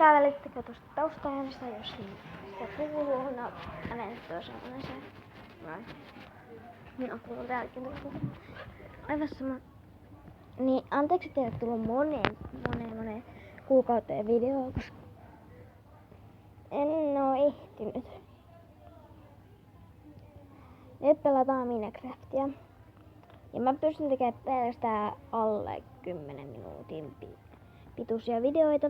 älkää välittäkää tuosta taustaäänestä, jos sitä kuuluu. No, äänestö on semmonen se. Noin. No, kuuluu täälläkin tuolla. Aivan sama. Niin, anteeksi, että ei ole tullut moneen kuukauteen videoa, koska en oo ehtinyt. Nyt pelataan Minecraftia. Ja mä pystyn tekemään pelkästään alle 10 minuutin pituisia videoita.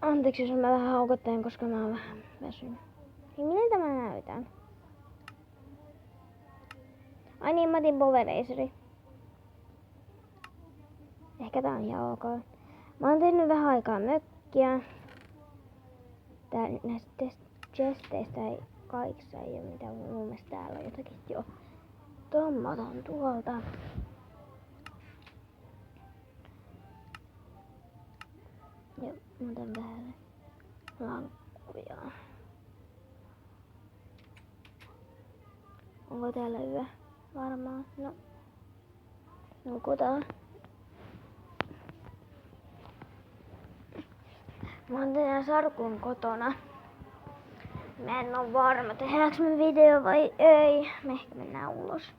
Anteeksi, jos mä vähän haukottelen, koska mä oon vähän väsynyt. Niin miltä mä näytän? Ai niin, mä otin Power Raceri. Ehkä tää on ihan ok. Mä oon tehnyt vähän aikaa mökkiä. Näistä chesteistä ei kaikissa ei oo mitään. Mun mielestä täällä on jotakin jo. Tommaton tuolta. Ja mä otan vähän lankkuja. Onko täällä yö? Varmaan. No. Nukutaan. Mä oon tänään Sarkun kotona. Mä en oo varma, tehdäänkö me video vai ei. Me ehkä mennään ulos.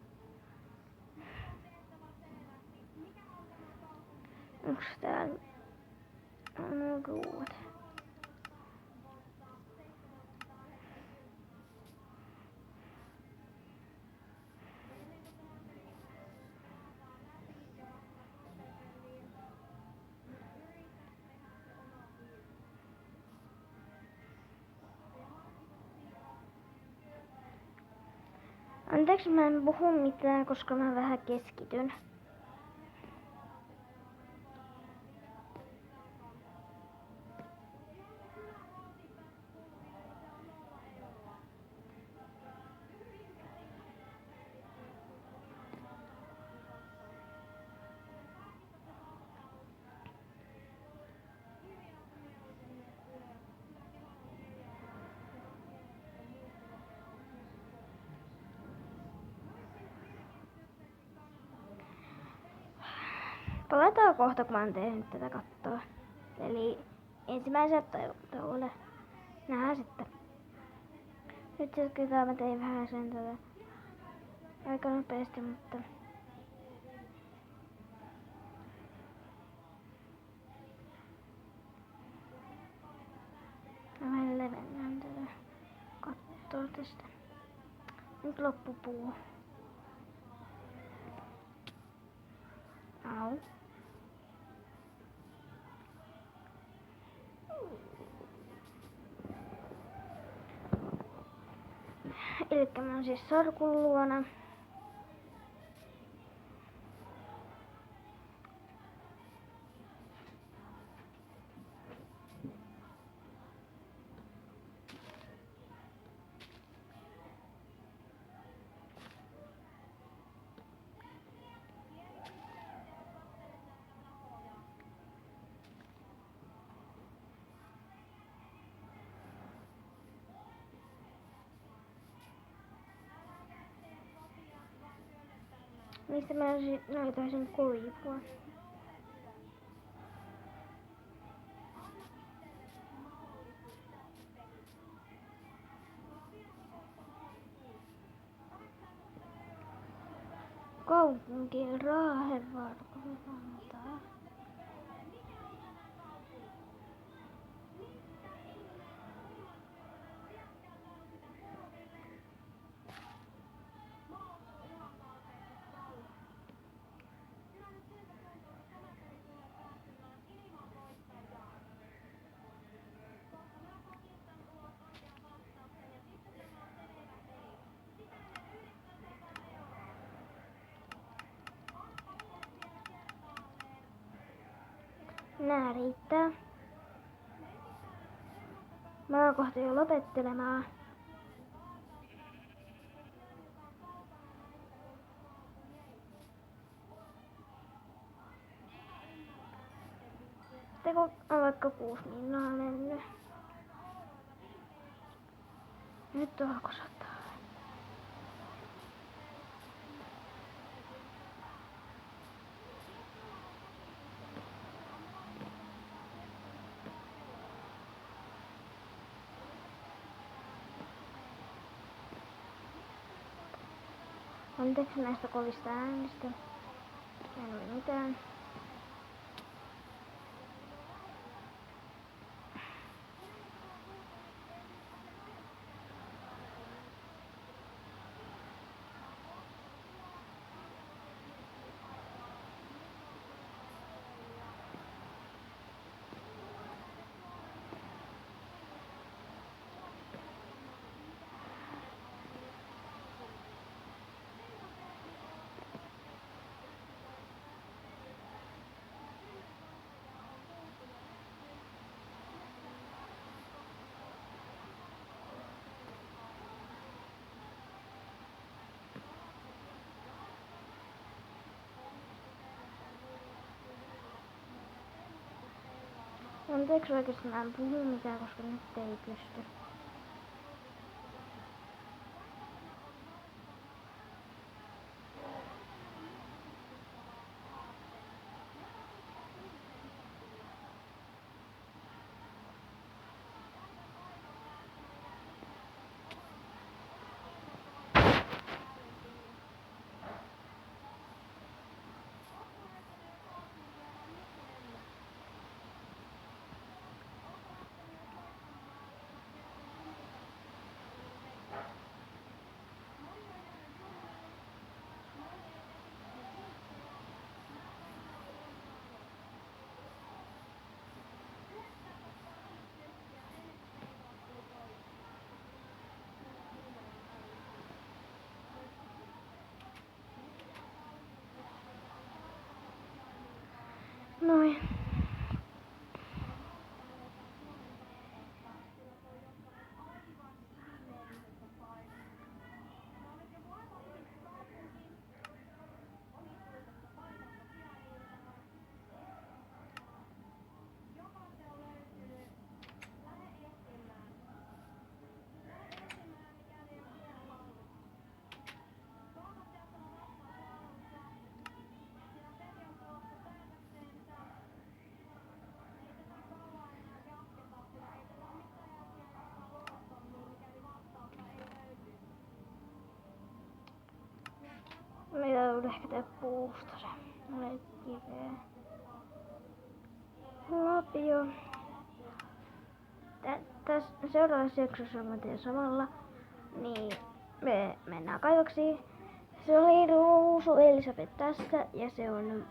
Onks täällä ruuat? Anteeksi, mä en puhu mitään, koska mä vähän keskityn. Palataan kohta, kun mä oon tehnyt tätä kattoa. Eli ensimmäisenä tauolle. Nähdään sitten. Nyt jos kyllä mä tein vähän sen tätä aika nopeasti, mutta mä vähän levennän tätä kattoa tästä. Nyt loppu puu. Au. Elikkä mä oon siis Sarkun luona. Mistä mä löytäisin koivua? Kaupunkiin Raahevarkuntaa. Nää riittää. Mä oon kohta jo lopettelemaan. Teko on vaikka 6 minnaa mennyt. Nyt alkoi sataa. Anteeksi näistä kovista äänistä. En ole mitään. Anteeksi oikeesti mä en puhu mitään, koska nyt ei pysty. Noin. Meillä on ehkä tää puusta se. Mulla ei kiveä. Lapio. Tässä seuraavassa jaksossa mä teen samalla. Niin me mennään kaivoksiin. Se oli Ruusu Elisabeth tässä ja se on